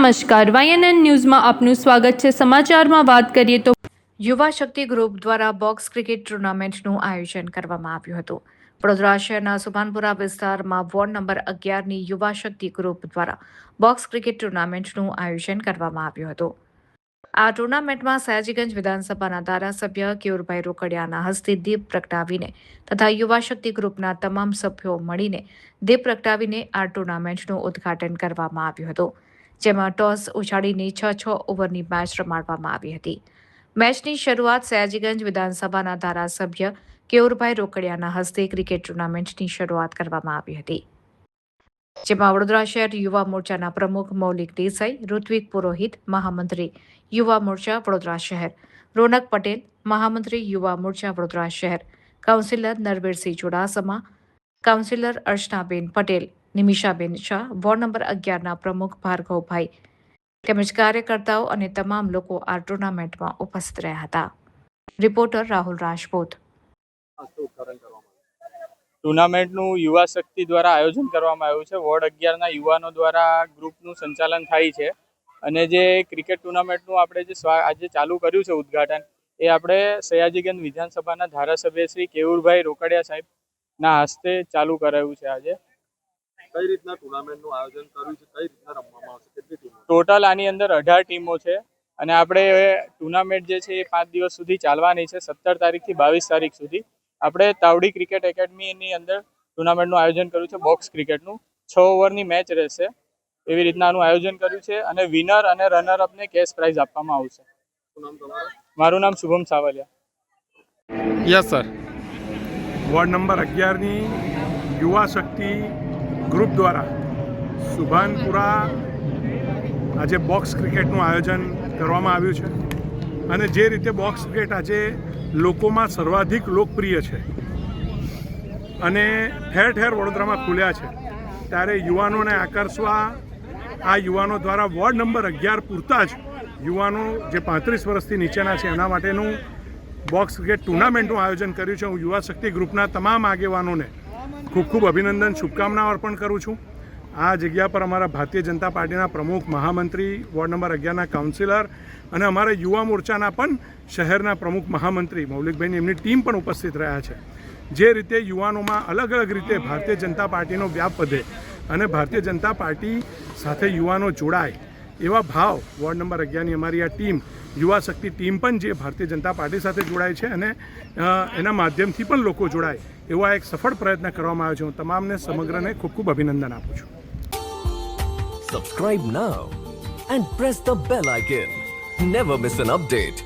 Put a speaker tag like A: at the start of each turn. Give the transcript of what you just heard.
A: નમસ્કાર, YNN ન્યૂઝમાં આપનું સ્વાગત છે। સમાચારમાં વાત કરીએ તો
B: યુવા શક્તિ ગ્રુપ દ્વારા બોક્સ ક્રિકેટ ટુર્નામેન્ટનું આયોજન કરવામાં આવ્યું હતું। વડોદરા શહેરના સુભાનપુરા વિસ્તારમાં વોર્ડ નંબર 11ની યુવા શક્તિ ગ્રુપ દ્વારા બોક્સ ક્રિકેટ ટુર્નામેન્ટનું આયોજન કરવામાં આવ્યું હતું। આ ટુર્નામેન્ટમાં સયાજીગંજ વિધાનસભાના ધારાસભ્ય કેયુરભાઈ રોકડિયાના હસ્તે દીપ પ્રગટાવીને તથા યુવા શક્તિ ગ્રુપના તમામ સભ્યો મળીને દીપ પ્રગટાવીને આ ટુર્નામેન્ટનું ઉદ્ઘાટન કરવામાં આવ્યું હતું, જેમાં ટોસ ઉછાળીને 6 ઓવરની મેચ રમાડવામાં આવી હતી। મેચની શરૂઆત સયાજીગંજ વિધાનસભાના ધારાસભ્ય કેયુરભાઈ રોકડિયાના હસ્તે ક્રિકેટ ટુર્નામેન્ટની શરૂઆત કરવામાં આવી હતી, જેમાં વડોદરા શહેર યુવા મોરચાના પ્રમુખ મૌલિક દેસાઈ, ઋત્વિક પુરોહિત, મહામંત્રી યુવા મોરચા વડોદરા શહેર રોનક પટેલ, મહામંત્રી યુવા મોરચા વડોદરા શહેર કાઉન્સિલર નરવીરસિંહ ચુડાસમા, કાઉન્સિલર અર્ચનાબેન પટેલ, નિમિષાબેન શાહ, વોર્ડ નંબર 11ના પ્રમુખ ભાર્ગવભાઈ તેમજ કાર્યકર્તાઓ અને તમામ લોકો આ ટુર્નામેન્ટમાં ઉપસ્થિત રહ્યા હતા। રિપોર્ટર રાહુલ રાજપૂત।
C: ટુર્નામેન્ટનું યુવા શક્તિ દ્વારા આયોજન કરવામાં આવ્યું છે। વોર્ડ 11ના યુવાનો દ્વારા ગ્રુપનું સંચાલન થાય છે અને જે ક્રિકેટ ટુર્નામેન્ટનું આપણે જે આજે ચાલુ કર્યું છે ઉદ્ઘાટન, એ આપણે સયાજીગંજ વિધાનસભાના ધારાસભ્ય શ્રી કેયુરભાઈ રોકડિયા સાહેબના હસ્તે ચાલુ કરાયું છે। આજે
D: કઈ રીતના ટુર્નામેન્ટનું આયોજન કર્યું છે, કઈ રીતના રમવામાં આવશે, કેટલી ટીમો?
C: ટોટલ આની અંદર 18 ટીમો છે અને આપણે ટુર્નામેન્ટ જે છે એ 5 દિવસ સુધી ચાલવાની છે। 17 તારીખથી 22 તારીખ સુધી આપણે તાવડી ક્રિકેટ એકેડમીની અંદર ટુર્નામેન્ટનું આયોજન કર્યું છે। બોક્સ ક્રિકેટનું 6 ઓવરની મેચ રહેશે, એવી રીતના આનું આયોજન કર્યું છે અને વિનર અને રનર અપને કેશ પ્રાઇઝ આપવામાં આવશે।
D: શું નામ તમારું?
C: મારું નામ Shubham Savaliya.
E: Yes sir. Ward number 11ની યુવા શક્તિ ગ્રુપ દ્વારા સુભાનપુરા આજે બોક્સ ક્રિકેટનું આયોજન કરવામાં આવ્યું છે અને જે રીતે બોક્સ ક્રિકેટ આજે લોકોમાં સર્વાધિક લોકપ્રિય છે અને ઠેર ઠેર વડોદરામાં ખુલ્યા છે, ત્યારે યુવાનોને આકર્ષવા આ યુવાનો દ્વારા વોર્ડ નંબર 11 પૂરતા જ યુવાનો જે 35 વર્ષથી નીચેના છે એના માટેનું બોક્સ ક્રિકેટ ટુર્નામેન્ટનું આયોજન કર્યું છે। હું યુવા શક્તિ ગ્રુપના તમામ આગેવાનોને ખૂબ ખૂબ અભિનંદન, શુભકામનાઓ અર્પણ કરું છું। આ જગ્યા પર અમારા ભારતીય જનતા પાર્ટીના પ્રમુખ, મહામંત્રી, વોર્ડ નંબર 11ના કાઉન્સિલર અને અમારા યુવા મોરચાના પણ શહેરના પ્રમુખ મહામંત્રી મૌલિકભાઈની એમની ટીમ પણ ઉપસ્થિત રહ્યા છે। જે રીતે યુવાનોમાં અલગ અલગ રીતે ભારતીય જનતા પાર્ટીનો વ્યાપ વધે અને ભારતીય જનતા પાર્ટી સાથે યુવાનો જોડાય એવા ભાવ વોર્ડ નંબર 11ની અમારી આ ટીમ યુવા શક્તિ ટીમ પણ જે ભારતીય જનતા પાર્ટી સાથે જોડાય છે અને એના માધ્યમથી પણ લોકો જોડાય એવો એક સફળ પ્રયત્ન કરવામાં આવ્યો છે। હું તમામને સમગ્રને ખૂબ ખૂબ અભિનંદન આપું છું।
F: Subscribe now and press the bell icon. Never miss an update.